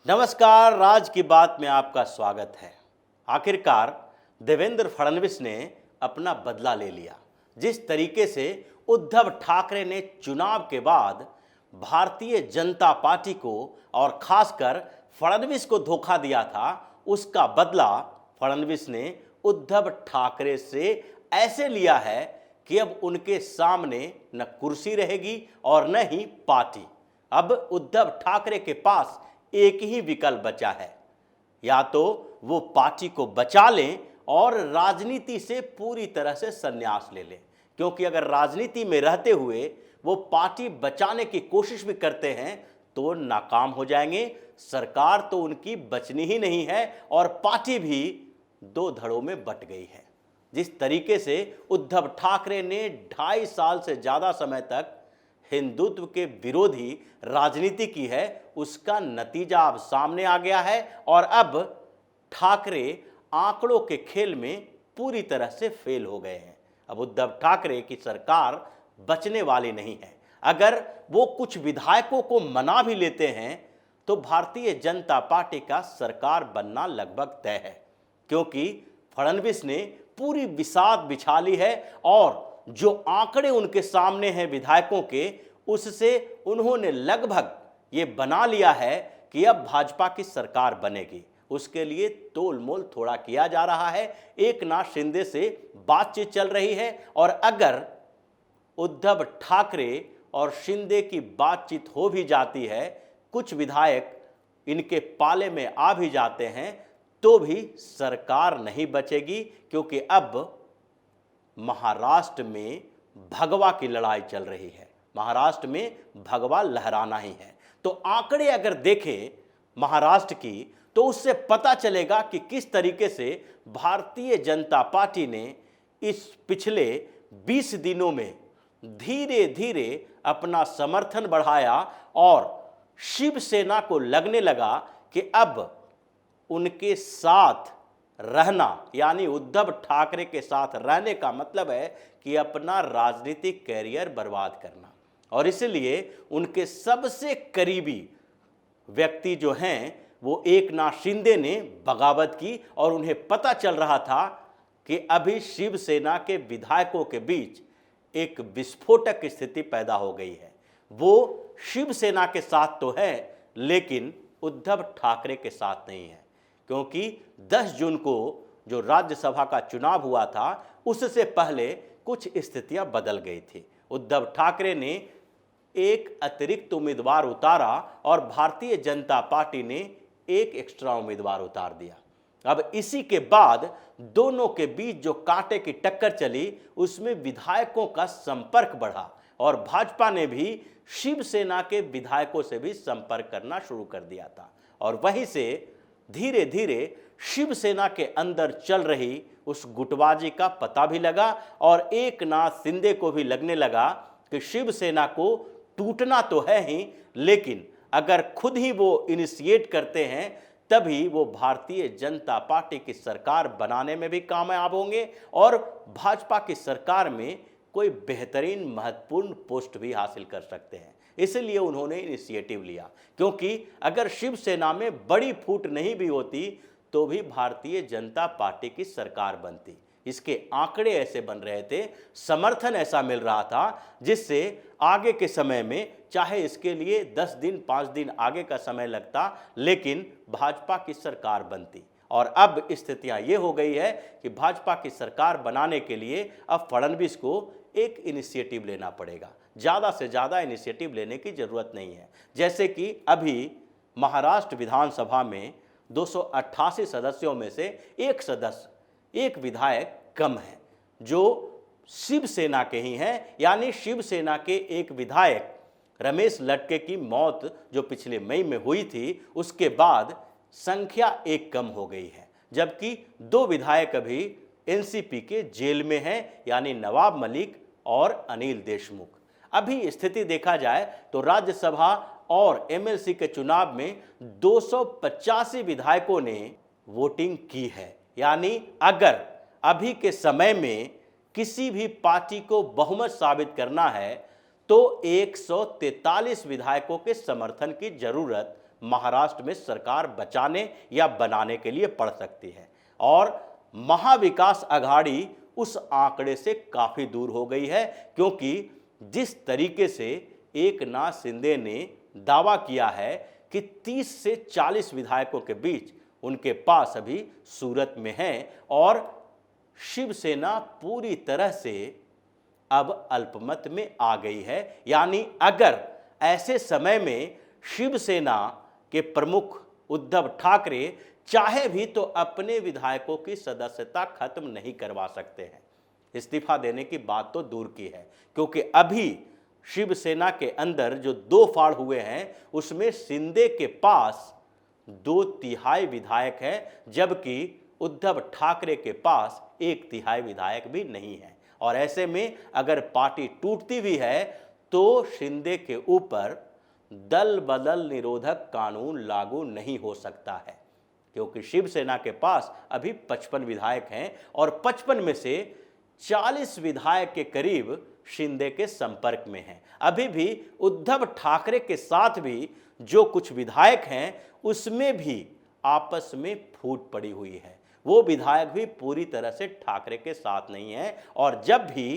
नमस्कार, राज की बात में आपका स्वागत है। आखिरकार देवेंद्र फडणवीस ने अपना बदला ले लिया। जिस तरीके से उद्धव ठाकरे ने चुनाव के बाद भारतीय जनता पार्टी को और खासकर फडणवीस को धोखा दिया था, उसका बदला फडणवीस ने उद्धव ठाकरे से ऐसे लिया है कि अब उनके सामने न कुर्सी रहेगी और न ही पार्टी। अब उद्धव ठाकरे के पास एक ही विकल्प बचा है, या तो वो पार्टी को बचा लें और राजनीति से पूरी तरह से संन्यास ले लें। क्योंकि अगर राजनीति में रहते हुए वो पार्टी बचाने की कोशिश भी करते हैं तो नाकाम हो जाएंगे। सरकार तो उनकी बचनी ही नहीं है और पार्टी भी दो धड़ों में बट गई है। जिस तरीके से उद्धव ठाकरे ने 2.5 साल से ज़्यादा समय तक हिंदुत्व के विरोधी राजनीति की है, उसका नतीजा अब सामने आ गया है और अब ठाकरे आंकड़ों के खेल में पूरी तरह से फेल हो गए हैं। अब उद्धव ठाकरे की सरकार बचने वाली नहीं है। अगर वो कुछ विधायकों को मना भी लेते हैं तो भारतीय जनता पार्टी का सरकार बनना लगभग तय है, क्योंकि फडणवीस ने पूरी बिसात बिछा ली है और जो आंकड़े उनके सामने हैं विधायकों के, उससे उन्होंने लगभग ये बना लिया है कि अब भाजपा की सरकार बनेगी। उसके लिए तोल मोल थोड़ा किया जा रहा है। एकनाथ शिंदे से बातचीत चल रही है और अगर उद्धव ठाकरे और शिंदे की बातचीत हो भी जाती है, कुछ विधायक इनके पाले में आ भी जाते हैं, तो भी सरकार नहीं बचेगी, क्योंकि अब महाराष्ट्र में भगवा की लड़ाई चल रही है। महाराष्ट्र में भगवा लहराना ही है। तो आंकड़े अगर देखें महाराष्ट्र की, तो उससे पता चलेगा कि किस तरीके से भारतीय जनता पार्टी ने इस पिछले 20 दिनों में धीरे धीरे अपना समर्थन बढ़ाया और शिवसेना को लगने लगा कि अब उनके साथ रहना, यानी उद्धव ठाकरे के साथ रहने का मतलब है कि अपना राजनीतिक कैरियर बर्बाद करना। और इसलिए उनके सबसे करीबी व्यक्ति जो हैं वो एकनाथ शिंदे ने बगावत की और उन्हें पता चल रहा था कि अभी शिवसेना के विधायकों के बीच एक विस्फोटक स्थिति पैदा हो गई है। वो शिवसेना के साथ तो है लेकिन उद्धव ठाकरे के साथ नहीं है, क्योंकि 10 जून को जो राज्यसभा का चुनाव हुआ था उससे पहले कुछ स्थितियां बदल गई थी। उद्धव ठाकरे ने एक अतिरिक्त उम्मीदवार उतारा और भारतीय जनता पार्टी ने एक एक्स्ट्रा उम्मीदवार उतार दिया। अब इसी के बाद दोनों के बीच जो कांटे की टक्कर चली, उसमें विधायकों का संपर्क बढ़ा और भाजपा ने भी शिवसेना के विधायकों से भी संपर्क करना शुरू कर दिया था। और वहीं से धीरे धीरे शिवसेना के अंदर चल रही उस गुटबाजी का पता भी लगा और एकनाथ शिंदे को भी लगने लगा कि शिवसेना को टूटना तो है ही, लेकिन अगर खुद ही वो इनिशिएट करते हैं तभी वो भारतीय जनता पार्टी की सरकार बनाने में भी कामयाब होंगे और भाजपा की सरकार में कोई बेहतरीन महत्वपूर्ण पोस्ट भी हासिल कर सकते हैं। इसलिए उन्होंने इनिशिएटिव लिया, क्योंकि अगर शिवसेना में बड़ी फूट नहीं भी होती तो भी भारतीय जनता पार्टी की सरकार बनती। इसके आंकड़े ऐसे बन रहे थे, समर्थन ऐसा मिल रहा था, जिससे आगे के समय में चाहे इसके लिए 10 दिन 5 दिन आगे का समय लगता, लेकिन भाजपा की सरकार बनती। और अब स्थितियां ये हो गई है कि भाजपा की सरकार बनाने के लिए अब फडणवीस को एक इनिशिएटिव लेना पड़ेगा। ज़्यादा से ज़्यादा इनिशिएटिव लेने की ज़रूरत नहीं है। जैसे कि अभी महाराष्ट्र विधानसभा में 288 सदस्यों में से एक विधायक कम है, जो शिवसेना के ही हैं। यानी शिवसेना के एक विधायक रमेश लटके की मौत जो पिछले मई में हुई थी, उसके बाद संख्या एक कम हो गई है, जबकि 2 विधायक अभी एनसीपी के जेल में हैं, यानी नवाब मलिक और अनिल देशमुख। अभी स्थिति देखा जाए तो राज्यसभा और एमएलसी के चुनाव में 285 विधायकों ने वोटिंग की है। यानी अगर अभी के समय में किसी भी पार्टी को बहुमत साबित करना है तो 143 विधायकों के समर्थन की जरूरत महाराष्ट्र में सरकार बचाने या बनाने के लिए पड़ सकती है। और महाविकास आघाड़ी उस आंकड़े से काफ़ी दूर हो गई है, क्योंकि जिस तरीके से एकनाथ शिंदे ने दावा किया है कि 30 से 40 विधायकों के बीच उनके पास अभी सूरत में हैं और शिवसेना पूरी तरह से अब अल्पमत में आ गई है। यानी अगर ऐसे समय में शिवसेना के प्रमुख उद्धव ठाकरे चाहे भी तो अपने विधायकों की सदस्यता खत्म नहीं करवा सकते हैं। इस्तीफा देने की बात तो दूर की है, क्योंकि अभी शिवसेना के अंदर जो 2 फाड़ हुए हैं उसमें शिंदे के पास 2/3 विधायक हैं, जबकि उद्धव ठाकरे के पास 1/3 विधायक भी नहीं है। और ऐसे में अगर पार्टी टूटती भी है तो शिंदे के ऊपर दल बदल निरोधक कानून लागू नहीं हो सकता है, क्योंकि शिवसेना के पास अभी 55 विधायक हैं और 55 में से 40 विधायक के करीब शिंदे के संपर्क में हैं। अभी भी उद्धव ठाकरे के साथ भी जो कुछ विधायक हैं उसमें भी आपस में फूट पड़ी हुई है। वो विधायक भी पूरी तरह से ठाकरे के साथ नहीं है और जब भी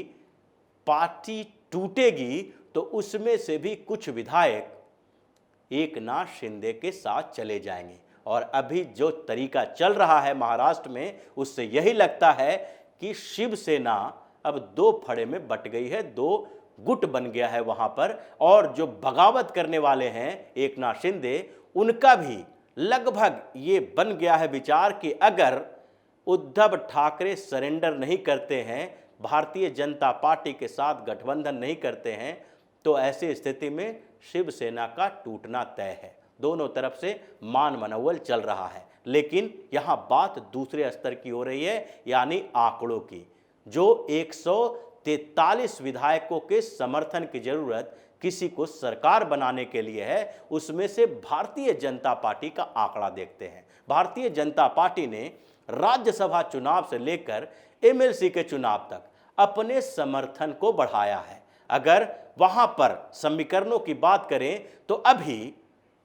पार्टी टूटेगी तो उसमें से भी कुछ विधायक एकनाथ शिंदे के साथ चले जाएंगे। और अभी जो तरीका चल रहा है महाराष्ट्र में, उससे यही लगता है कि शिवसेना अब 2 फड़े में बट गई है, 2 गुट बन गया है वहां पर। और जो बगावत करने वाले हैं एकनाथ शिंदे, उनका भी लगभग ये बन गया है विचार कि अगर उद्धव ठाकरे सरेंडर नहीं करते हैं, भारतीय जनता पार्टी के साथ गठबंधन नहीं करते हैं, तो ऐसी स्थिति में शिवसेना का टूटना तय है। दोनों तरफ से मान मनोवल चल रहा है, लेकिन यहां बात दूसरे स्तर की हो रही है, यानी आंकड़ों की। जो 143 विधायकों के समर्थन की जरूरत किसी को सरकार बनाने के लिए है, उसमें से भारतीय जनता पार्टी का आंकड़ा देखते हैं। भारतीय जनता पार्टी ने राज्यसभा चुनाव से लेकर एमएलसी के चुनाव तक अपने समर्थन को बढ़ाया है। अगर वहां पर समीकरणों की बात करें तो अभी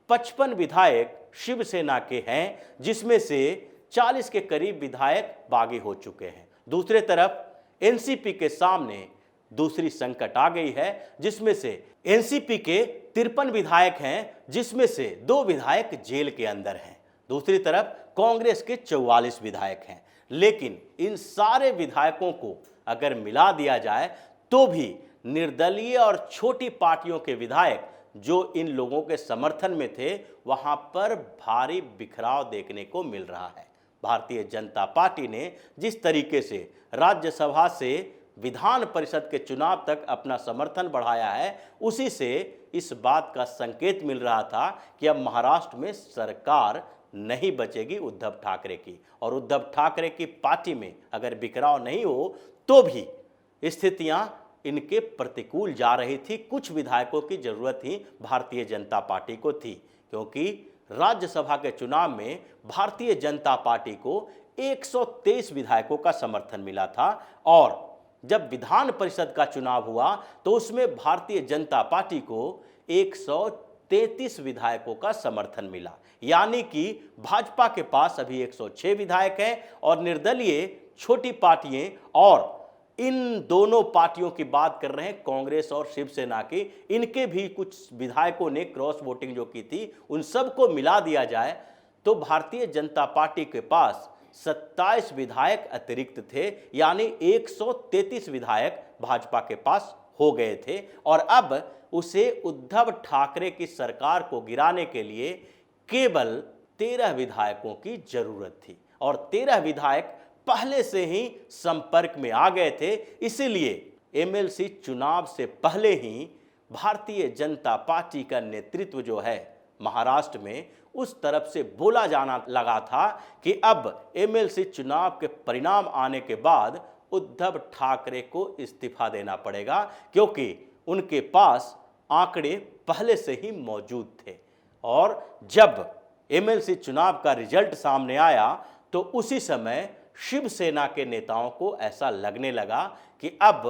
55 विधायक शिवसेना के हैं, जिसमें से 40 के करीब विधायक बागी हो चुके हैं। दूसरे तरफ एनसीपी के सामने दूसरी संकट आ गई है, जिसमें से एनसीपी के 53 विधायक हैं, जिसमें से 2 विधायक जेल के अंदर हैं। दूसरी तरफ कांग्रेस के 44 विधायक हैं। लेकिन इन सारे विधायकों को अगर मिला दिया जाए तो भी निर्दलीय और छोटी पार्टियों के विधायक जो इन लोगों के समर्थन में थे, वहां पर भारी बिखराव देखने को मिल रहा है। भारतीय जनता पार्टी ने जिस तरीके से राज्यसभा से विधान परिषद के चुनाव तक अपना समर्थन बढ़ाया है, उसी से इस बात का संकेत मिल रहा था कि अब महाराष्ट्र में सरकार नहीं बचेगी उद्धव ठाकरे की। और उद्धव ठाकरे की पार्टी में अगर बिखराव नहीं हो तो भी स्थितियां इनके प्रतिकूल जा रही थी। कुछ विधायकों की जरूरत ही भारतीय जनता पार्टी को थी, क्योंकि राज्यसभा के चुनाव में भारतीय जनता पार्टी को 123 विधायकों का समर्थन मिला था और जब विधान परिषद का चुनाव हुआ तो उसमें भारतीय जनता पार्टी को 133 विधायकों का समर्थन मिला। यानी कि भाजपा के पास अभी 106 विधायक हैं और निर्दलीय छोटी पार्टियां, और इन दोनों पार्टियों की बात कर रहे हैं कांग्रेस और शिवसेना की, इनके भी कुछ विधायकों ने क्रॉस वोटिंग जो की थी, उन सबको मिला दिया जाए तो भारतीय जनता पार्टी के पास 27 विधायक अतिरिक्त थे। यानी 133 विधायक भाजपा के पास हो गए थे और अब उसे उद्धव ठाकरे की सरकार को गिराने के लिए केवल 13 विधायकों की जरूरत थी और 13 विधायक पहले से ही संपर्क में आ गए थे। इसीलिए एमएलसी चुनाव से पहले ही भारतीय जनता पार्टी का नेतृत्व जो है महाराष्ट्र में, उस तरफ से बोला जाना लगा था कि अब एमएलसी चुनाव के परिणाम आने के बाद उद्धव ठाकरे को इस्तीफा देना पड़ेगा, क्योंकि उनके पास आंकड़े पहले से ही मौजूद थे। और जब एमएलसी चुनाव का रिजल्ट सामने आया तो उसी समय शिवसेना के नेताओं को ऐसा लगने लगा कि अब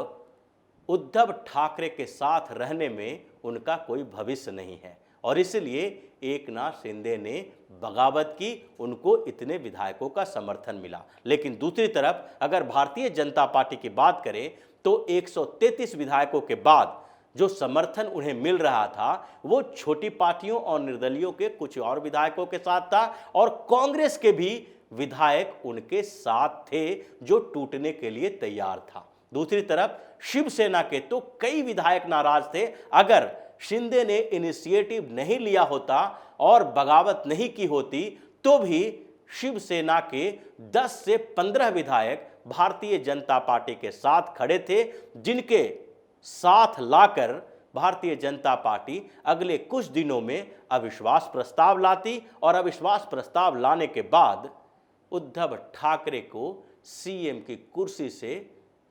उद्धव ठाकरे के साथ रहने में उनका कोई भविष्य नहीं है और इसलिए एकनाथ शिंदे ने बगावत की, उनको इतने विधायकों का समर्थन मिला। लेकिन दूसरी तरफ अगर भारतीय जनता पार्टी की बात करें तो 133 विधायकों के बाद जो समर्थन उन्हें मिल रहा था वो छोटी पार्टियों और निर्दलियों के कुछ और विधायकों के साथ था, और कांग्रेस के भी विधायक उनके साथ थे जो टूटने के लिए तैयार था। दूसरी तरफ शिवसेना के तो कई विधायक नाराज थे। अगर शिंदे ने इनिशिएटिव नहीं लिया होता और बगावत नहीं की होती तो भी शिवसेना के 10 से 15 विधायक भारतीय जनता पार्टी के साथ खड़े थे, जिनके साथ लाकर भारतीय जनता पार्टी अगले कुछ दिनों में अविश्वास प्रस्ताव लाती और अविश्वास प्रस्ताव लाने के बाद उद्धव ठाकरे को सीएम की कुर्सी से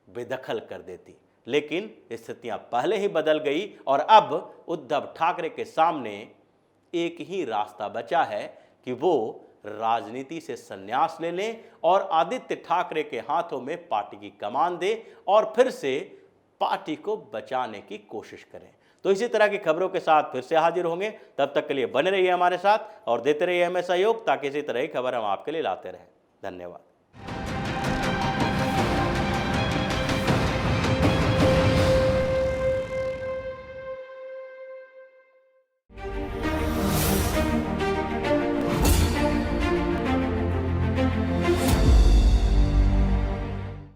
बेदखल कर देती। लेकिन स्थितियां पहले ही बदल गई और अब उद्धव ठाकरे के सामने एक ही रास्ता बचा है कि वो राजनीति से संन्यास ले लें और आदित्य ठाकरे के हाथों में पार्टी की कमान दे और फिर से पार्टी को बचाने की कोशिश करें। तो इसी तरह की खबरों के साथ फिर से हाजिर होंगे। तब तक के लिए बने रहिए हमारे साथ और देते रहिए हमें सहयोग, ताकि इसी तरह की खबर हम आपके लिए लाते रहें। धन्यवाद।